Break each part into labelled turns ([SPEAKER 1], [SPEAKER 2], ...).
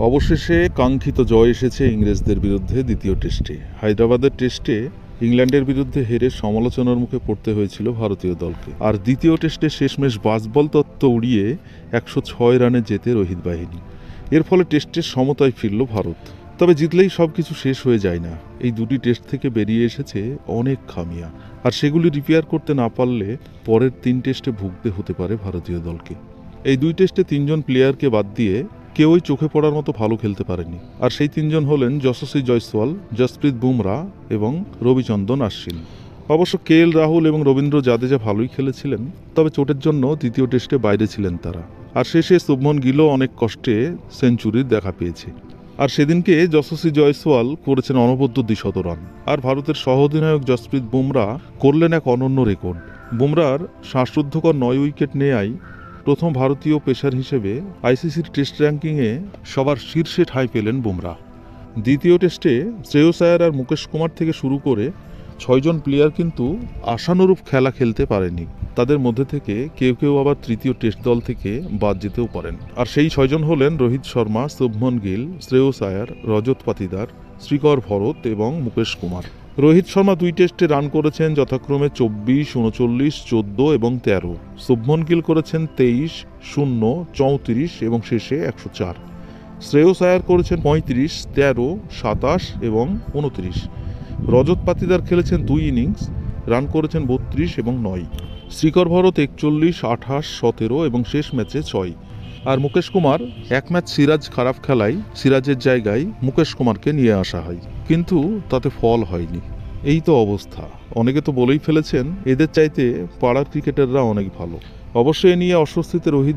[SPEAKER 1] অবশেষে কাঙ্ক্ষিত জয় এসেছে ইংরেজদের বিরুদ্ধে দ্বিতীয় টেস্টে। হায়দ্রাবাদের টেস্টে ইংল্যান্ডের বিরুদ্ধে হেরে সমালোচনার মুখে পড়তে হয়েছিল ভারতীয় দলকে। আর দ্বিতীয় টেস্টে শেষমেশ বাসবল তত্ত্ব উড়িয়ে 106 রানে জেতে রোহিত বাহিনী। এর ফলে টেস্টের সমতায় ফিরল ভারত। তবে জিতলেই সব কিছু শেষ হয়ে যায় না। এই দুটি টেস্ট থেকে বেরিয়ে এসেছে অনেক খামিয়া, আর সেগুলি রিপেয়ার করতে না পারলে পরের 3 টেস্টে ভুগতে হতে পারে ভারতীয় দলকে। এই 2 টেস্টে 3 জন প্লেয়ারকে বাদ দিয়ে কেউই চোখে পড়ার মতো ভালো খেলতে পারেনি। আর সেই 3 জন হলেন যশস্বী জয়সওয়াল, জসপ্রীত বুমরা এবং রবিচন্দ্রন অশ্বিন। অবশ্য কেএল রাহুল এবং রবীন্দ্র জাদেজা ভালোই খেলেছিলেন, তবে চোটের জন্য দ্বিতীয় টেস্টে বাইরে ছিলেন তারা। আর শেষে শুভমন গিলও অনেক কষ্টে সেঞ্চুরির দেখা পেয়েছে। আর সেদিনকে যশস্বী জয়সওয়াল করেছেন অনবদ্য 200 রান, আর ভারতের সহ অধিনায়ক জসপ্রীত বুমরা করলেন এক অনন্য রেকর্ড। বুমরার শ্বাসরুদ্ধকর 9 উইকেট নেয়াই প্রথম ভারতীয় পেসার হিসেবে আইসিসির টেস্ট র্যাঙ্কিংয়ে সবার শীর্ষে ঠাঁই পেলেন বুমরা। দ্বিতীয় টেস্টে শ্রেয়স আয়ার আর মুকেশ কুমার থেকে শুরু করে 6 জন প্লেয়ার কিন্তু আশানুরূপ খেলা খেলতে পারেনি। তাদের মধ্যে থেকে কেউ কেউ আবার তৃতীয় টেস্ট দল থেকে বাদ যেতেও পারেন। আর সেই 6 জন হলেন রোহিত শর্মা, শুভমন গিল, শ্রেয়স আয়ার, রজত পাতিদার, শ্রীকর ভরত এবং মুকেশ কুমার। রোহিত শর্মা 2 টেস্টে রান করেছেন যথাক্রমে 24, 39, 14 এবং 13। শুভমন গিল করেছেন 23, 0, 34 এবং শেষে 104। শ্রেয়স আয়ার করেছেন 35, 13, 27 এবং 29। রজত পাতিদার খেলেছেন 2 ইনিংস, রান করেছেন 32 এবং 9। শ্রীকর ভরত 41, 28, 17 এবং শেষ ম্যাচে 6। আর মুকেশ কুমার এক ম্যাচ সিরাজ খারাপ খেলায় সিরাজের জায়গায় মুকেশ কুমারকে নিয়ে আসা হয়, কিন্তু তাতে ফল হয়নি। এই তো অবস্থা। অনেকে তো বলেই ফেলেছেন এদের চাইতে পাড়ার ক্রিকেটাররা অনেক ভালো। অবশ্য এ নিয়ে অস্বস্তিতে রোহিত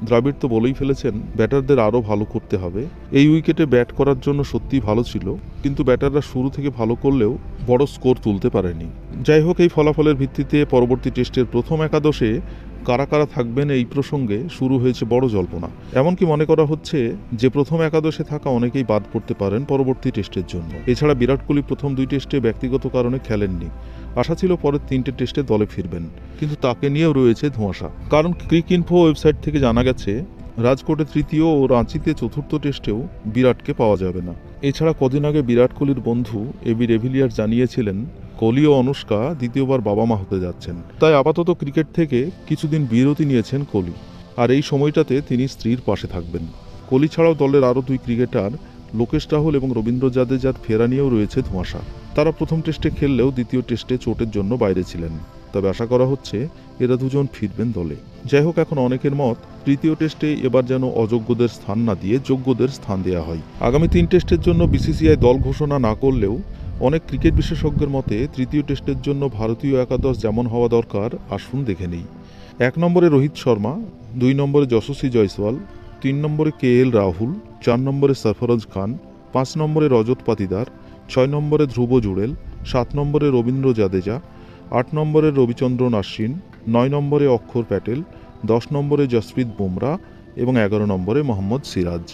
[SPEAKER 1] দ্রাবিড় তো বলেই ফেলেছেন ব্যাটারদের আরও ভালো করতে হবে। এই উইকেটে ব্যাট করার জন্য সত্যিই ভালো ছিল, কিন্তু ব্যাটাররা শুরু থেকে ভালো করলেও বড় স্কোর তুলতে পারেনি। যাই হোক, এই ফলাফলের ভিত্তিতে পরবর্তী টেস্টের প্রথম একাদশে কারা কারা থাকবেন এই প্রসঙ্গে শুরু হয়েছে বড় জল্পনা। এমনকি মনে করা হচ্ছে যে প্রথম একাদশে থাকা অনেকেই বাদ পড়তে পারেন পরবর্তী টেস্টের জন্য। এছাড়া বিরাট কোহলি প্রথম 2 টেস্টে ব্যক্তিগত কারণে খেলেননি। আশা ছিল পরের 3টে টেস্টে দলে ফিরবেন, কিন্তু তাকে নিয়েও রয়েছে ধোঁয়াশা। কারণ ক্রিকইনফো ওয়েবসাইট থেকে জানা গেছে রাজকোটে তৃতীয় ও রাঁচিতে চতুর্থ টেস্টেও বিরাটকে পাওয়া যাবে না। এছাড়া কদিন আগে বিরাট কোহলির বন্ধু এবি রেভিলিয়ার জানিয়েছিলেন কোহলি ও অনুষ্কা দ্বিতীয়বার বাবা মা হতে যাচ্ছেন। তাই আপাতত ক্রিকেট থেকে কিছুদিন বিরতি নিয়েছেন কোহলি, আর এই সময়টাতে তিনি স্ত্রীর পাশে থাকবেন। কোহলি ছাড়াও দলের আরও 2 ক্রিকেটার লোকেশ রাহুল এবং রবীন্দ্র জাদেজার ফেরা নিয়েও রয়েছে ধোঁয়াশা। তারা প্রথম টেস্টে খেললেও দ্বিতীয় টেস্টে চোটের জন্য বাইরে ছিলেন, তবে আশা করা হচ্ছে এরা দুজন ফিরবেন দলে। যাই হোক, এখন অনেকের মত তৃতীয় টেস্টে এবার যেন অযোগ্যদের স্থান না দিয়ে যোগ্যদের স্থান দেওয়া হয়। আগামী 3 টেস্টের জন্য বিসিসিআই দল ঘোষণা না করলেও অনেক ক্রিকেট বিশেষজ্ঞের মতে তৃতীয় টেস্টের জন্য ভারতীয় একাদশ যেমন হওয়া দরকার আসুন দেখে নেই। 1 নম্বরে রোহিত শর্মা, 2 নম্বরে যশস্বী জয়সওয়াল, 3 নম্বরে কেএল রাহুল, 4 নম্বরে সরফরাজ খান, 5 নম্বরে রজত পাতিদার, 6 নম্বরে ধ্রুব জুড়েল, 7 নম্বরে রবীন্দ্র জাদেজা, 8 নম্বরে রবিচন্দ্রন অশ্বিন, 9 নম্বরে অক্ষর প্যাটেল, 10 নম্বরে জসপ্রীত বুমরা এবং 11 নম্বরে মোহাম্মদ সিরাজ।